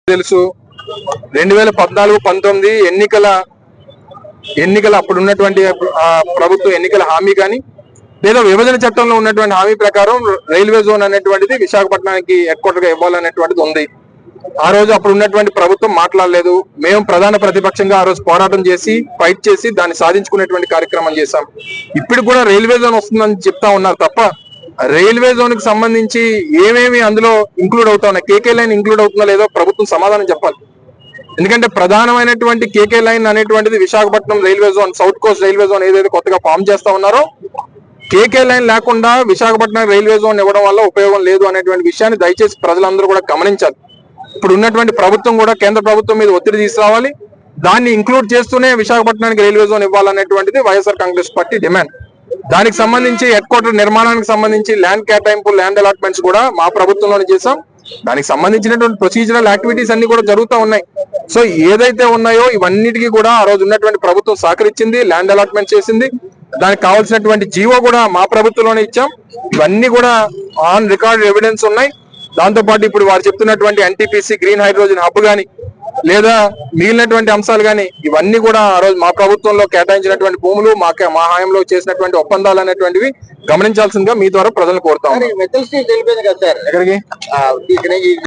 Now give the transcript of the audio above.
తెలుసు 2014-19 ఎన్నికల అప్పుడు ఉన్నటువంటి ప్రభుత్వ ఎన్నికల హామీ కానీ లేదా విభజన చట్టంలో ఉన్నటువంటి హామీ ప్రకారం రైల్వే జోన్ అనేటువంటిది విశాఖపట్నానికి హెడ్ క్వార్టర్ గా ఇవ్వాలనేటువంటిది ఉంది. ఆ రోజు అప్పుడు ఉన్నటువంటి ప్రభుత్వం మాట్లాడలేదు. మేము ప్రధాన ప్రతిపక్షంగా ఆ రోజు పోరాటం చేసి ఫైట్ చేసి దాన్ని సాధించుకునేటువంటి కార్యక్రమం చేశాం. ఇప్పుడు కూడా రైల్వే జోన్ వస్తుందని చెప్తా ఉన్నారు తప్ప రైల్వే జోన్ కి సంబంధించి ఏమేమి అందులో ఇంక్లూడ్ అవుతా ఉన్నాయి, కేకే లైన్ ఇంక్లూడ్ అవుతుందో లేదో ప్రభుత్వం సమాధానం చెప్పాలి. ఎందుకంటే ప్రధానమైనటువంటి కేకే లైన్ అనేటువంటిది Visakhapatnam railway zone, south Coast railway zone ఏదైతే కొత్తగా ఫామ్ చేస్తా ఉన్నారో కేకే లైన్ లేకుండా విశాఖపట్నం రైల్వే జోన్ ఇవ్వడం వల్ల ఉపయోగం లేదు అనేటువంటి విషయాన్ని దయచేసి ప్రజలందరూ కూడా గమనించాలి. ఇప్పుడు ఉన్నటువంటి ప్రభుత్వం కూడా కేంద్ర ప్రభుత్వం మీద ఒత్తిడి తీసుకురావాలి. దాన్ని ఇంక్లూడ్ చేస్తూనే విశాఖపట్నానికి రైల్వే జోన్ ఇవ్వాలనేటువంటిది వైఎస్ఆర్ కాంగ్రెస్ పార్టీ డిమాండ్. దానికి సంబంధించి హెడ్ క్వార్టర్ నిర్మాణానికి సంబంధించి ల్యాండ్ కేటాయింపు, ల్యాండ్ అలాట్మెంట్స్ కూడా మా ప్రభుత్వంలోనే చేశాం. దానికి సంబంధించినటువంటి ప్రొసీజరల్ యాక్టివిటీస్ అన్ని కూడా జరుగుతూ ఉన్నాయి. సో ఏదైతే ఉన్నాయో ఇవన్నిటికీ కూడా ఆ రోజు ఉన్నటువంటి ప్రభుత్వం సహకరించింది, ల్యాండ్ అలాట్మెంట్ చేసింది. దానికి కావాల్సినటువంటి జీవో కూడా మా ప్రభుత్వంలోనే ఇచ్చాం. ఇవన్నీ కూడా ఆన్ రికార్డ్ ఎవిడెన్స్ ఉన్నాయి. దాంతో పాటు ఇప్పుడు వారు చెప్తున్నటువంటి ఎన్టీపీసీ, గ్రీన్ హైడ్రోజన్ హబ్ గాని లేదా మిగిలినటువంటి అంశాలు కానీ ఇవన్నీ కూడా ఆ రోజు మా ప్రభుత్వంలో కేటాయించినటువంటి భూములు, మా హాయంలో చేసినటువంటి ఒప్పందాలు అనేటువంటివి గమనించాల్సిందిగా మీ ద్వారా ప్రజలను కోరుతాం. ఎక్కడికి